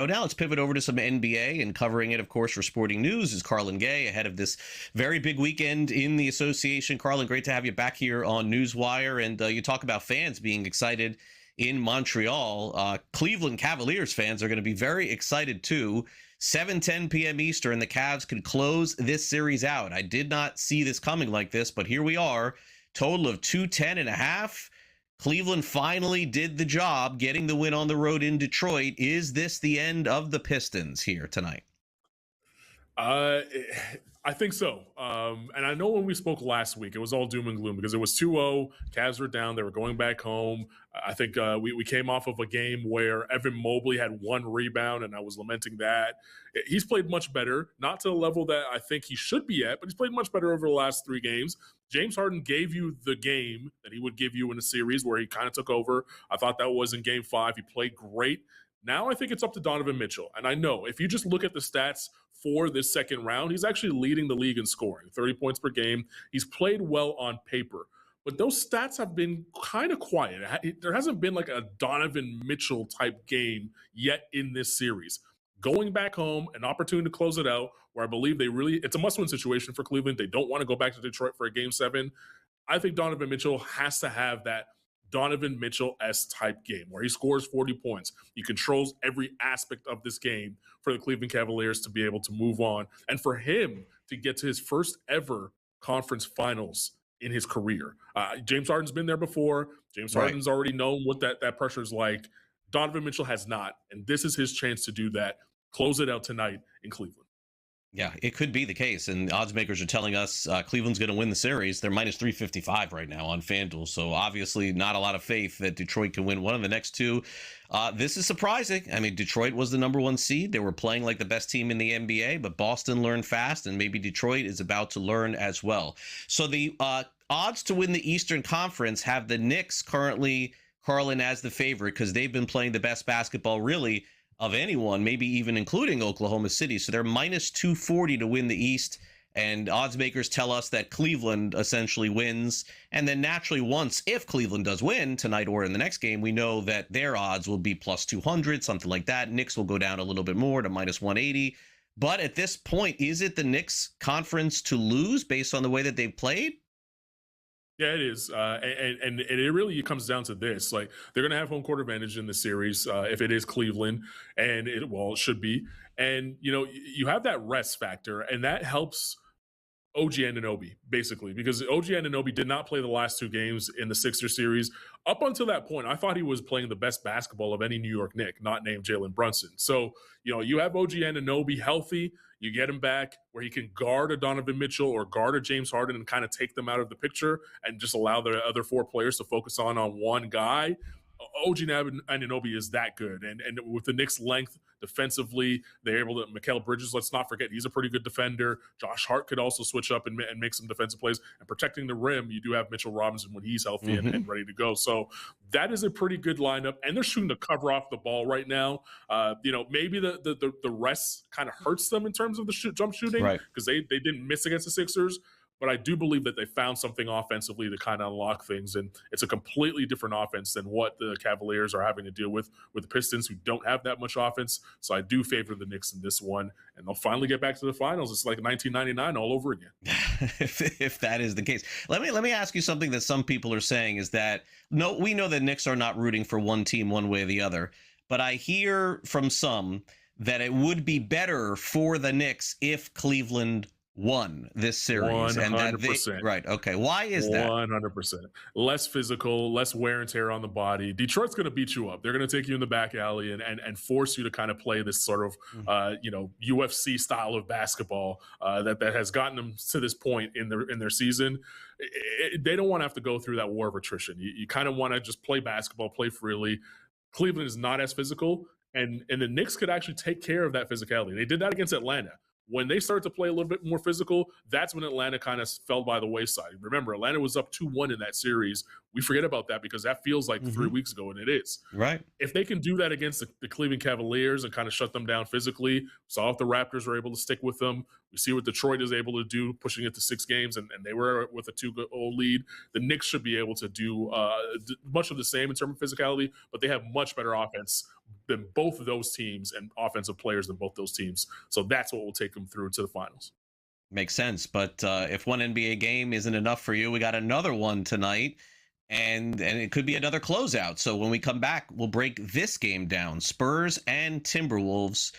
Oh, now let's pivot over to some NBA, and covering it, of course, for Sporting News is Carlin Gay ahead of this very big weekend in the association. Carlin, great to have you back here on NewsWire. And you talk about fans being excited in Montreal. Cleveland Cavaliers fans are going to be very excited too. 7:10 p.m. Eastern, the Cavs could close this series out. I did not see this coming like this, but here we are. Total of 210.5. Cleveland finally did the job, getting the win on the road in Detroit. Is this the end of the Pistons here tonight? I think so. And I know when we spoke last week, it was all doom and gloom because it was 2-0. Cavs were down. They were going back home. I think we came off of a game where Evan Mobley had 1 rebound, and I was lamenting that. He's played much better, not to the level that I think he should be at, but he's played much better over the last 3 games. James Harden gave you the game that he would give you in a series where he kind of took over. I thought that was in Game 5. He played great. Now I think it's up to Donovan Mitchell. And I know if you just look at the stats for this second round, he's actually leading the league in scoring, 30 points per game. He's played well on paper. But those stats have been kind of quiet. There hasn't been like a Donovan Mitchell type game yet in this series. Going back home, an opportunity to close it out, where I believe it's a must-win situation for Cleveland. They don't want to go back to Detroit for a Game 7. I think Donovan Mitchell has to have that Donovan Mitchell-esque type game where he scores 40 points. He controls every aspect of this game for the Cleveland Cavaliers to be able to move on and for him to get to his first ever conference finals in his career. James Harden's been there before. James Harden's already known what that pressure is like. Donovan Mitchell has not, and this is his chance to do that. Close it out tonight in Cleveland. Yeah, it could be the case. And odds makers are telling us Cleveland's going to win the series. They're minus 355 right now on FanDuel. So obviously not a lot of faith that Detroit can win one of the next 2. This is surprising. I mean, Detroit was the number 1 seed. They were playing like the best team in the NBA, but Boston learned fast, and maybe Detroit is about to learn as well. So the odds to win the Eastern Conference have the Knicks currently, Carlin, as the favorite because they've been playing the best basketball really of anyone, maybe even including Oklahoma City. So they're minus 240 to win the East. And odds makers tell us that Cleveland essentially wins. And then naturally, if Cleveland does win tonight or in the next game, we know that their odds will be plus 200, something like that. Knicks will go down a little bit more to minus 180. But at this point, is it the Knicks conference to lose based on the way that they've played? Yeah, it is. And it really comes down to this. Like, they're going to have home court advantage in the series if it is Cleveland, and it should be. And, you have that rest factor, and that helps OG Anunoby, basically, because OG Anunoby did not play the last 2 games in the Sixers series. Up until that point, I thought he was playing the best basketball of any New York Knick, not named Jalen Brunson. So, you have OG Anunoby healthy. You get him back where he can guard a Donovan Mitchell or guard a James Harden and kind of take them out of the picture and just allow the other 4 players to focus on one guy. OG Anunoby is that good. And with the Knicks' length defensively, they're able to – Mikal Bridges, let's not forget, he's a pretty good defender. Josh Hart could also switch up and make some defensive plays. And protecting the rim, you do have Mitchell Robinson when he's healthy and ready to go. So that is a pretty good lineup. And they're shooting to cover off the ball right now. Maybe the rest kind of hurts them in terms of the jump shooting because they didn't miss against the Sixers. But I do believe that they found something offensively to kind of unlock things, and it's a completely different offense than what the Cavaliers are having to deal with the Pistons, who don't have that much offense. So I do favor the Knicks in this one, and they'll finally get back to the finals. It's like 1999 all over again. if that is the case, let me ask you something that some people are saying is that we know that Knicks are not rooting for one team one way or the other, but I hear from some that it would be better for the Knicks if Cleveland won this series. 100%. Right. Okay. Why is that? 100%. Less physical, less wear and tear on the body. Detroit's going to beat you up. They're going to take you in the back alley and force you to kind of play this sort of, UFC style of basketball that has gotten them to this point in their season. They don't want to have to go through that war of attrition. You kind of want to just play basketball, play freely. Cleveland is not as physical, and the Knicks could actually take care of that physicality. They did that against Atlanta. When they started to play a little bit more physical, that's when Atlanta kind of fell by the wayside. Remember, Atlanta was up 2-1 in that series. We forget about that because that feels like 3 weeks ago, and it is. Right. If they can do that against the Cleveland Cavaliers and kind of shut them down physically, saw if the Raptors were able to stick with them. We see what Detroit is able to do, pushing it to 6 games, and they were with a 2-0 lead. The Knicks should be able to do much of the same in terms of physicality, but they have much better offense than both of those teams and offensive players than both those teams. So that's what will take them through to the finals. Makes sense. But if one NBA game isn't enough for you, we got another one tonight, and it could be another closeout. So when we come back, we'll break this game down. Spurs and Timberwolves,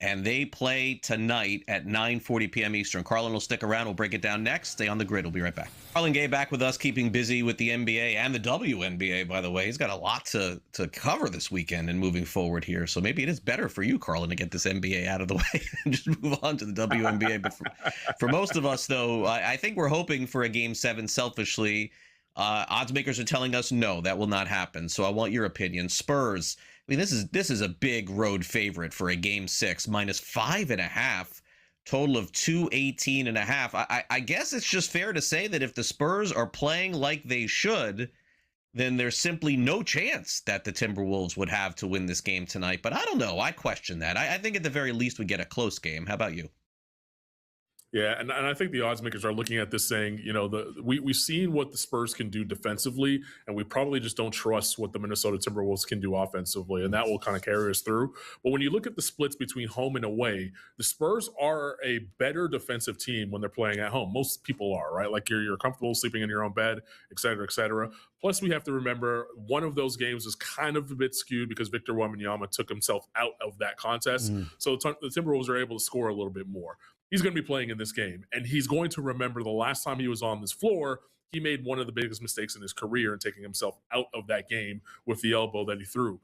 and they play tonight at 9:40 p.m. Eastern. Carlin will stick around. We'll break it down next. Stay on the grid. We'll be right back. Carlin Gay back with us, keeping busy with the NBA and the WNBA, by the way. He's got a lot to cover this weekend and moving forward here. So maybe it is better for you, Carlin, to get this NBA out of the way and just move on to the WNBA. But for most of us, though, I think we're hoping for a Game 7 selfishly. Odds makers are telling us no, that will not happen. So I want your opinion. Spurs, I mean, this is a big road favorite for a Game 6, -5.5, total of 218.5. I guess it's just fair to say that if the Spurs are playing like they should, then there's simply no chance that the Timberwolves would have to win this game tonight. But I don't know. I question that. I think at the very least we get a close game. How about you? Yeah, and I think the odds makers are looking at this saying, we've seen what the Spurs can do defensively, and we probably just don't trust what the Minnesota Timberwolves can do offensively, and that will kind of carry us through. But when you look at the splits between home and away, the Spurs are a better defensive team when they're playing at home. Most people are, right? Like you're comfortable sleeping in your own bed, et cetera, et cetera. Plus, we have to remember one of those games is kind of a bit skewed because Victor Wembanyama took himself out of that contest. So the Timberwolves are able to score a little bit more. He's going to be playing in this game, and he's going to remember the last time he was on this floor, he made one of the biggest mistakes in his career in taking himself out of that game with the elbow that he threw.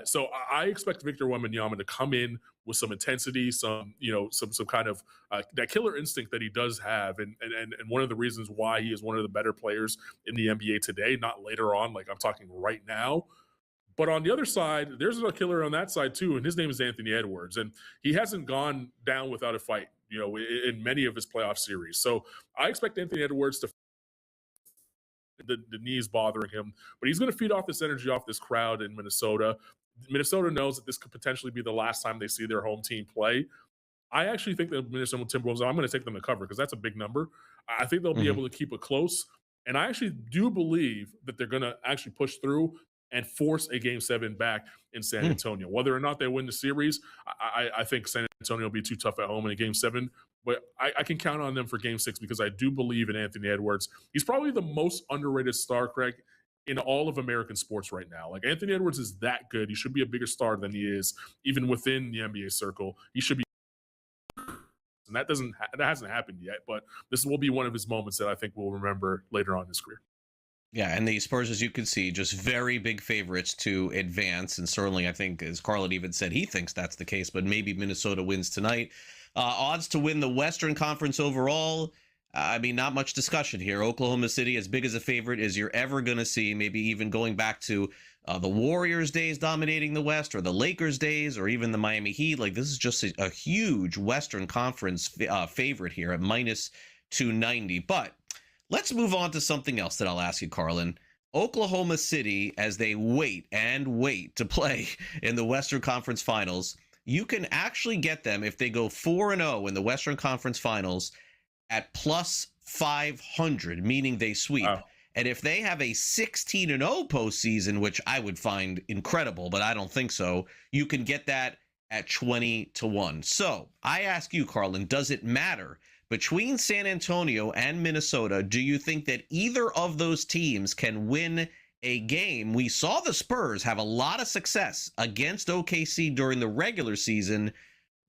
So I expect Victor Wembanyama to come in with some intensity, some kind of that killer instinct that he does have, and one of the reasons why he is one of the better players in the NBA today, not later on, like I'm talking right now. But on the other side, there's a killer on that side too, and his name is Anthony Edwards, and he hasn't gone down without a fight, in many of his playoff series. So I expect Anthony Edwards to the knees bothering him, but he's going to feed off this energy off this crowd in Minnesota. Minnesota knows that this could potentially be the last time they see their home team play. I actually think the Minnesota Timberwolves, I'm going to take them to cover because that's a big number. I think they'll be able to keep it close, and I actually do believe that they're going to actually push through and force a Game 7 back in San Antonio. Whether or not they win the series, I think San Antonio will be too tough at home in a Game 7. But I can count on them for Game 6 because I do believe in Anthony Edwards. He's probably the most underrated star, Craig, in all of American sports right now. Like, Anthony Edwards is that good. He should be a bigger star than he is, even within the NBA circle. He should be. And that hasn't happened yet. But this will be one of his moments that I think we'll remember later on in his career. Yeah, and the Spurs, as you can see, just very big favorites to advance. And certainly, I think, as Carlin even said, he thinks that's the case, but maybe Minnesota wins tonight. Odds to win the Western Conference overall, I mean, not much discussion here. Oklahoma City, as big as a favorite as you're ever going to see, maybe even going back to the Warriors days dominating the West, or the Lakers days, or even the Miami Heat. Like, this is just a huge Western Conference favorite here at -290. But let's move on to something else that I'll ask you, Carlin. Oklahoma City, as they wait to play in the Western Conference Finals, you can actually get them if they go 4-0 in the Western Conference Finals at +500, meaning they sweep. Wow. And if they have a 16-0 postseason, which I would find incredible, but I don't think so, you can get that at 20-1. So I ask you, Carlin, does it matter? Between San Antonio and Minnesota, do you think that either of those teams can win a game? We saw the Spurs have a lot of success against OKC during the regular season,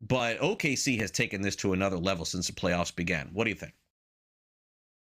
but OKC has taken this to another level since the playoffs began. What do you think?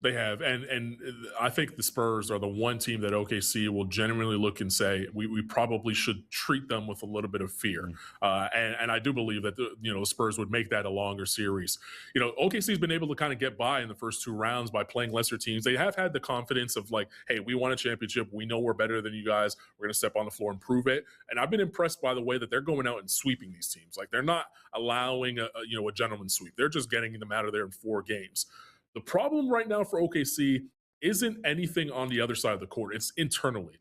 They have, and I think the Spurs are the one team that OKC will genuinely look and say we probably should treat them with a little bit of fear, and I do believe that the Spurs would make that a longer series. OKC's been able to kind of get by in the first two rounds by playing lesser teams. They have had the confidence of like, hey, we won a championship. We know we're better than you guys. We're going to step on the floor and prove it. And I've been impressed by the way that they're going out and sweeping these teams. Like, they're not allowing a gentleman's sweep. They're just getting them out of there in 4 games. The problem right now for OKC isn't anything on the other side of the court. It's internally.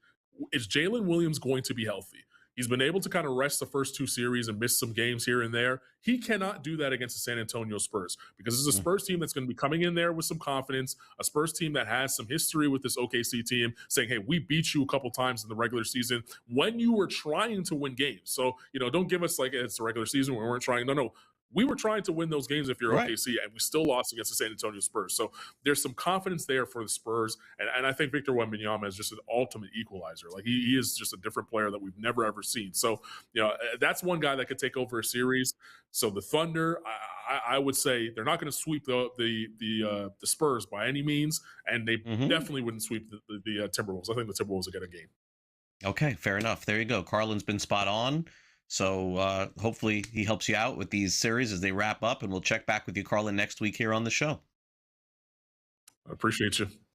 Is Jalen Williams going to be healthy? He's been able to kind of rest the first two series and miss some games here and there. He cannot do that against the San Antonio Spurs because it's a Spurs team that's going to be coming in there with some confidence, a Spurs team that has some history with this OKC team saying, hey, we beat you a couple times in the regular season when you were trying to win games. So, don't give us like it's the regular season when we weren't trying. No. We were trying to win those games if you're OKC, and we still lost against the San Antonio Spurs. So there's some confidence there for the Spurs, and I think Victor Wembanyama is just an ultimate equalizer. Like he is just a different player that we've never ever seen. So that's one guy that could take over a series. So the Thunder, I would say they're not going to sweep the Spurs by any means, and they definitely wouldn't sweep the Timberwolves. I think the Timberwolves will get a game. Okay, fair enough. There you go. Carlin's been spot on. So hopefully he helps you out with these series as they wrap up, and we'll check back with you, Carlin, next week here on the show. I appreciate you.